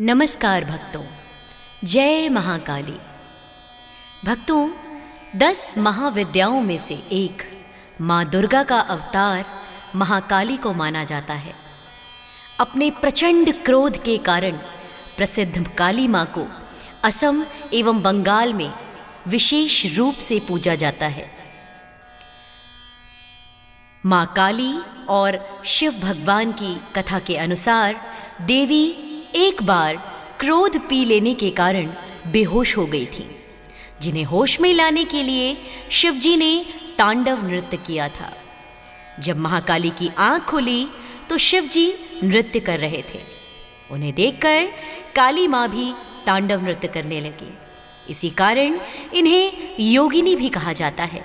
नमस्कार भक्तों, जय महाकाली। भक्तों, 10 महाविद्याओं में से एक माँ दुर्गा का अवतार महाकाली को माना जाता है। अपने प्रचंड क्रोध के कारण प्रसिद्ध काली माँ को असम एवं बंगाल में विशेष रूप से पूजा जाता है। माँ काली और शिव भगवान की कथा के अनुसार देवी एक बार क्रोध पी लेने के कारण बेहोश हो गई थी, जिन्हें होश में लाने के लिए शिवजी ने तांडव नृत्य किया था। जब महाकाली की आंख खुली तो शिवजी नृत्य कर रहे थे। उन्हें देखकर काली माँ भी तांडव नृत्य करने लगी। इसी कारण इन्हें योगिनी भी कहा जाता है।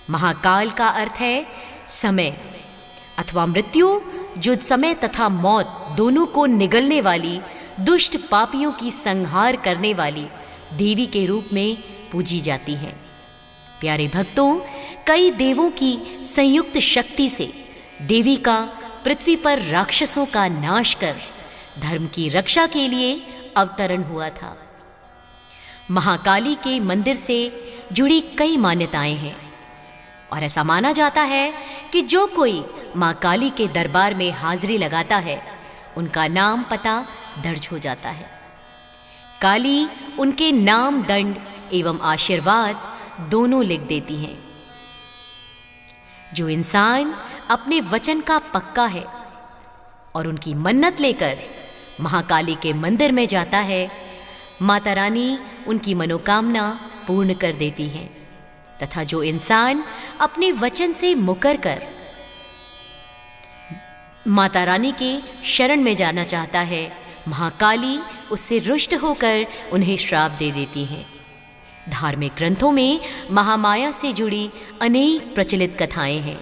महाकाल का अर्थ है समय अथवा मृत्यु, जो समय तथा मौत दोनों को निगलने वाली, दुष्ट पापियों की संहार करने वाली देवी के रूप में पूजी जाती है। प्यारे भक्तों, कई देवों की संयुक्त शक्ति से देवी का पृथ्वी पर राक्षसों का नाश कर धर्म की रक्षा के लिए अवतरण हुआ था। महाकाली के मंदिर से जुड़ी कई मान्यताएं हैं और ऐसा माना जाता है कि जो कोई माँ काली के दरबार में हाजिरी लगाता है, उनका नाम पता दर्ज हो जाता है। काली उनके नाम, दंड एवं आशीर्वाद दोनों लिख देती हैं। जो इंसान अपने वचन का पक्का है और उनकी मन्नत लेकर महाकाली के मंदिर में जाता है, माता रानी उनकी मनोकामना पूर्ण कर देती हैं। तथा जो इंसान अपने वचन से मुकर कर माता रानी के शरण में जाना चाहता है, महाकाली उससे रुष्ट होकर उन्हें श्राप दे देती हैं। धार्मिक ग्रंथों में महामाया से जुड़ी अनेक प्रचलित कथाएं हैं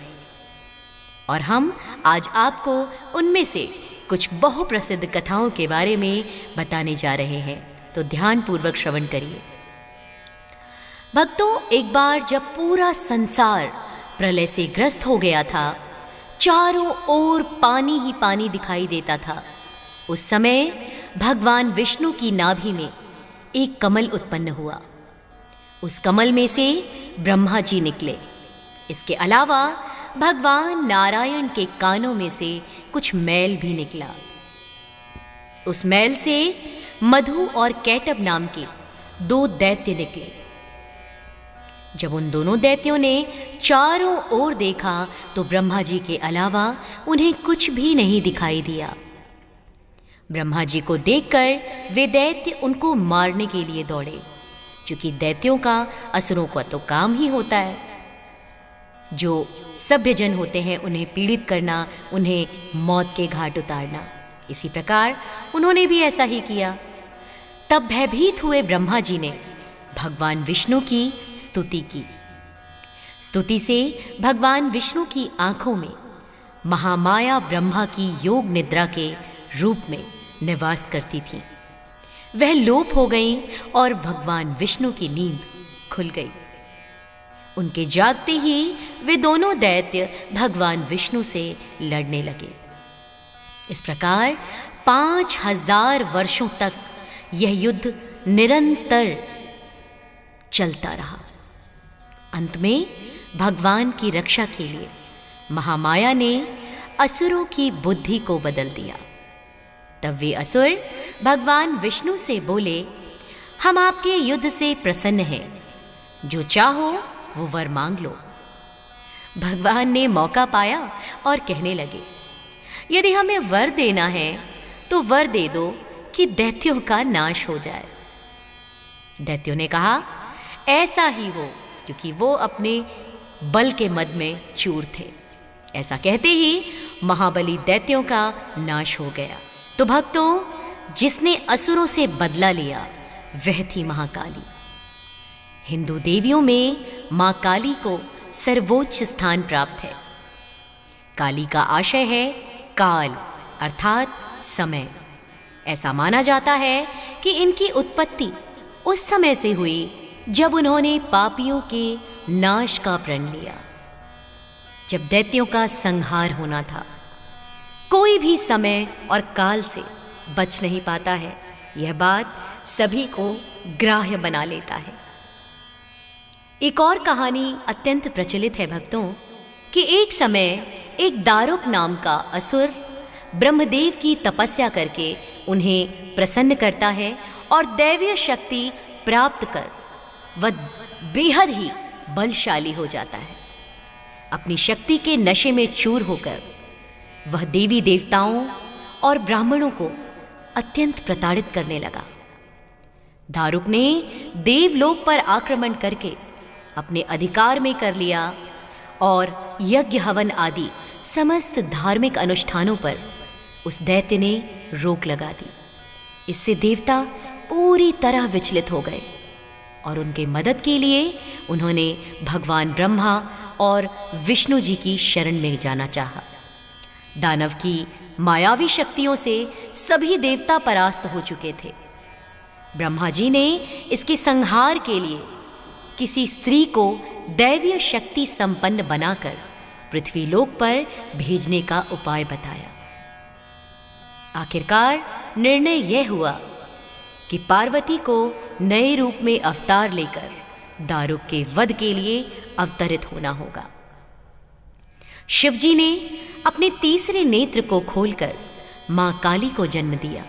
और हम आज आपको उनमें से कुछ बहुप्रसिद्ध कथाओं के बारे में बताने जा रहे हैं, तो ध्यानपूर्वक श्रवण करिए। भक्तों, एक बार जब पूरा संसार प्रलय से ग्रस्त हो गया था, चारों ओर पानी ही पानी दिखाई देता था, उस समय भगवान विष्णु की नाभि में एक कमल उत्पन्न हुआ। उस कमल में से ब्रह्मा जी निकले। इसके अलावा भगवान नारायण के कानों में से कुछ मैल भी निकला। उस मैल से मधु और कैटब नाम के 2 दैत्य निकले। जब उन दोनों दैत्यों ने चारों ओर देखा तो ब्रह्मा जी के अलावा उन्हें कुछ भी नहीं दिखाई दिया। ब्रह्मा जी को देखकर वे दैत्य उनको मारने के लिए दौड़े, क्योंकि दैत्यों का असुरों का तो काम ही होता है, जो सभ्य जन होते हैं उन्हें पीड़ित करना, उन्हें मौत के घाट उतारना। इसी प्रकार उन्होंने भी ऐसा ही किया। तब भयभीत हुए ब्रह्मा जी ने भगवान विष्णु की स्तुति की। स्तुति से भगवान विष्णु की आंखों में महामाया ब्रह्मा की योग निद्रा के रूप में निवास करती थी। वह लोप हो गई और भगवान विष्णु की नींद खुल गई। उनके जागते ही वे दोनों दैत्य भगवान विष्णु से लड़ने लगे। इस प्रकार 5000 वर्षों तक यह युद्ध निरंतर चलता रहा। अंत में भगवान की रक्षा के लिए महामाया ने असुरों की बुद्धि को बदल दिया। तब वे असुर भगवान विष्णु से बोले, हम आपके युद्ध से प्रसन्न हैं, जो चाहो वो वर मांग लो। भगवान ने मौका पाया और कहने लगे, यदि हमें वर देना है तो वर दे दो कि दैत्यों का नाश हो जाए। दैत्यों ने कहा, ऐसा ही हो, क्योंकि वो अपने बल के मद में चूर थे। ऐसा कहते ही महाबली दैत्यों का नाश हो गया। तो भक्तों, जिसने असुरों से बदला लिया वह थी महाकाली। हिंदू देवियों में माँ काली को सर्वोच्च स्थान प्राप्त है। काली का आशय है काल अर्थात समय। ऐसा माना जाता है कि इनकी उत्पत्ति उस समय से हुई जब उन्होंने पापियों के नाश का प्रण लिया, जब दैत्यों का संहार होना था। कोई भी समय और काल से बच नहीं पाता है, यह बात सभी को ग्राह्य बना लेता है। एक और कहानी अत्यंत प्रचलित है भक्तों कि एक समय एक दारुक नाम का असुर ब्रह्मदेव की तपस्या करके उन्हें प्रसन्न करता है और दैवीय शक्ति प्राप्त कर वह बेहद ही बलशाली हो जाता है। अपनी शक्ति के नशे में चूर होकर वह देवी देवताओं और ब्राह्मणों को अत्यंत प्रताड़ित करने लगा। दारुक ने देवलोक पर आक्रमण करके अपने अधिकार में कर लिया और यज्ञ हवन आदि समस्त धार्मिक अनुष्ठानों पर उस दैत्य ने रोक लगा दी। इससे देवता पूरी तरह विचलित हो गए और उनके मदद के लिए उन्होंने भगवान ब्रह्मा और विष्णु जी की शरण में जाना चाहा। दानव की मायावी शक्तियों से सभी देवता परास्त हो चुके थे। ब्रह्मा जी ने इसके संहार के लिए किसी स्त्री को दैवीय शक्ति संपन्न बनाकर पृथ्वीलोक पर भेजने का उपाय बताया। आखिरकार निर्णय यह हुआ कि पार्वती को नए रूप में अवतार लेकर दारुक के वध के लिए अवतरित होना होगा। शिवजी ने अपने तीसरे नेत्र को खोलकर मां काली को जन्म दिया।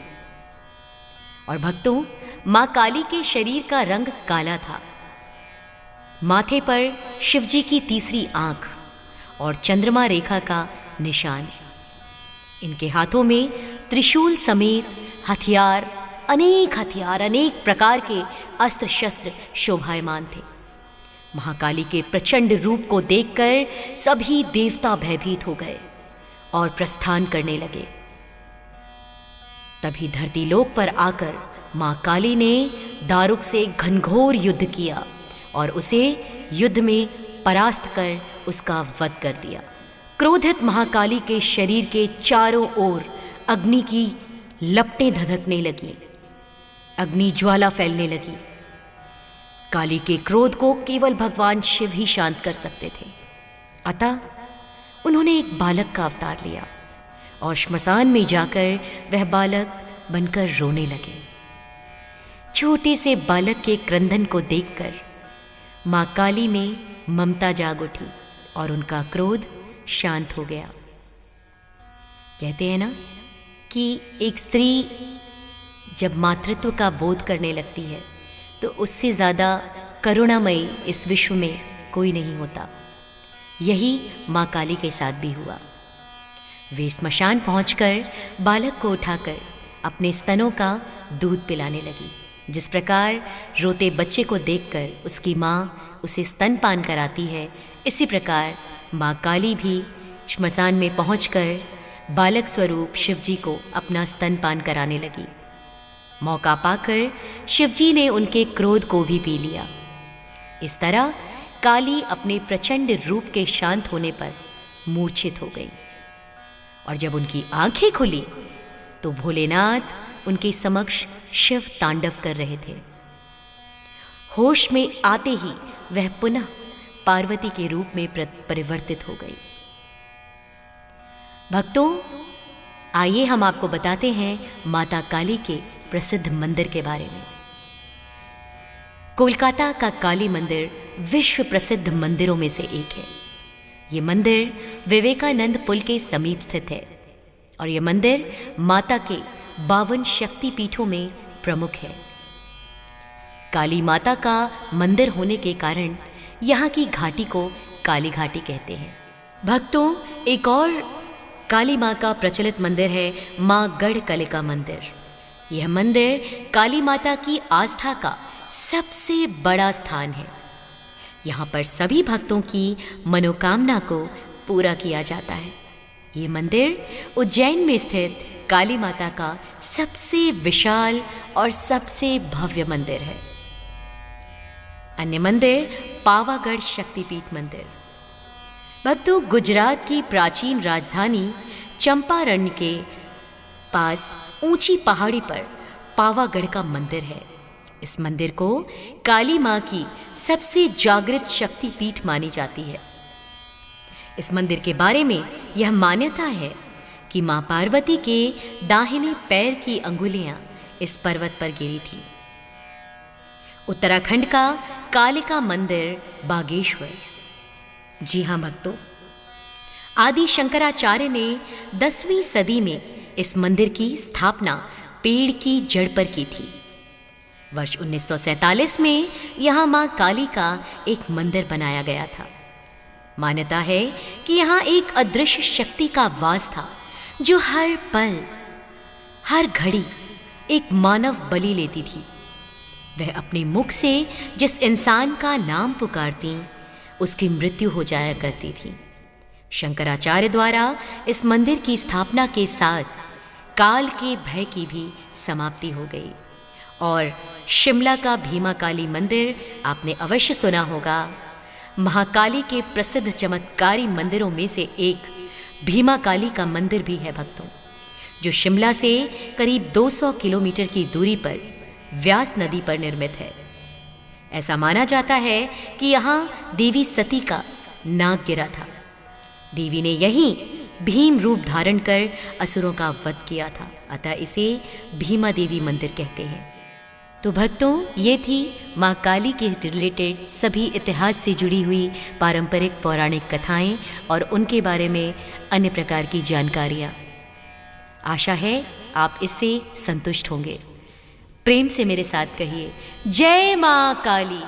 और भक्तों, मां काली के शरीर का रंग काला था। माथे पर शिवजी की तीसरी आंख और चंद्रमा रेखा का निशान। इनके हाथों में त्रिशूल समेत हथियार अनेक प्रकार के अस्त्र शस्त्र शोभायमान थे। महाकाली के प्रचंड रूप को देखकर सभी देवता भयभीत हो गए और प्रस्थान करने लगे। तभी धरती लोक पर आकर मां काली ने दारुक से घनघोर युद्ध किया और उसे युद्ध में परास्त कर उसका वध कर दिया। क्रोधित महाकाली के शरीर के चारों ओर अग्नि की लपटें धधकने लगी, अग्नि ज्वाला फैलने लगी। काली के क्रोध को केवल भगवान शिव ही शांत कर सकते थे। अतः उन्होंने एक बालक का अवतार लिया और श्मशान में जाकर वह बालक बनकर रोने लगे। छोटे से बालक के क्रंदन को देखकर मां काली में ममता जाग उठी और उनका क्रोध शांत हो गया। कहते हैं ना कि एक स्त्री जब मातृत्व का बोध करने लगती है तो उससे ज़्यादा करुणामयी इस विश्व में कोई नहीं होता। यही मां काली के साथ भी हुआ। वे स्मशान पहुंचकर बालक को उठाकर अपने स्तनों का दूध पिलाने लगी। जिस प्रकार रोते बच्चे को देखकर उसकी माँ उसे स्तनपान कराती है, इसी प्रकार माँ काली भी श्मशान में पहुंचकर बालक स्वरूप शिवजी को अपना स्तनपान कराने लगी। मौका पाकर शिवजी ने उनके क्रोध को भी पी लिया। इस तरह काली अपने प्रचंड रूप के शांत होने पर मूर्छित हो गई और जब उनकी आंखें खुली तो भोलेनाथ उनके समक्ष शिव तांडव कर रहे थे। होश में आते ही वह पुनः पार्वती के रूप में परिवर्तित हो गई। भक्तों, आइए हम आपको बताते हैं माता काली के प्रसिद्ध मंदिर के बारे में। कोलकाता का काली मंदिर विश्व प्रसिद्ध मंदिरों में से एक है। ये मंदिर विवेकानंद पुल के समीप स्थित है और यह मंदिर माता के 52 शक्ति पीठों में प्रमुख है। काली माता का मंदिर होने के कारण यहाँ की घाटी को काली घाटी कहते हैं। भक्तों, एक और काली माँ का प्रचलित मंदिर है माँ गढ़कलिका मंदिर। यह मंदिर काली माता की आस्था का सबसे बड़ा स्थान है। यहाँ पर सभी भक्तों की मनोकामना को पूरा किया जाता है। ये मंदिर उज्जैन में स्थित काली माता का सबसे विशाल और सबसे भव्य मंदिर है। अन्य मंदिर पावागढ़ शक्तिपीठ मंदिर। भक्तों, गुजरात की प्राचीन राजधानी चंपारण के पास ऊंची पहाड़ी पर पावागढ़ का मंदिर है। इस मंदिर को काली माँ की सबसे जागृत शक्तिपीठ मानी जाती है। इस मंदिर के बारे में यह मान्यता है कि माँ पार्वती के दाहिने पैर की अंगुलियाँ इस पर्वत पर गिरी थी। उत्तराखंड का कालिका मंदिर बागेश्वर। जी हाँ भक्तों, आदि शंकराचार्य ने 10वीं सदी में इस मंदिर की स्थापना पेड़ की जड़ पर की थी। वर्ष 1947 में यहाँ मां काली का एक मंदिर बनाया गया था। मान्यता है कि यहाँ एक अदृश्य शक्ति का वास था जो हर पल हर घड़ी एक मानव बलि लेती थी। वह अपने मुख से जिस इंसान का नाम पुकारती उसकी मृत्यु हो जाया करती थी। शंकराचार्य द्वारा इस मंदिर की स्थापना के साथ काल के भय की भी समाप्ति हो गई और शिमला का भीमा काली मंदिर आपने अवश्य सुना होगा। महाकाली के प्रसिद्ध चमत्कारी मंदिरों में से एक भीमा काली का मंदिर भी है भक्तों, जो शिमला से करीब 200 किलोमीटर की दूरी पर व्यास नदी पर निर्मित है। ऐसा माना जाता है कि यहाँ देवी सती का नाग गिरा था। देवी ने यहीं भीम रूप धारण कर असुरों का वध किया था, अतः इसे भीमा देवी मंदिर कहते हैं। तो भक्तों, ये थी माँ काली के रिलेटेड सभी इतिहास से जुड़ी हुई पारंपरिक पौराणिक कथाएं और उनके बारे में अन्य प्रकार की जानकारियाँ। आशा है आप इससे संतुष्ट होंगे। प्रेम से मेरे साथ कहिए, जय माँ काली।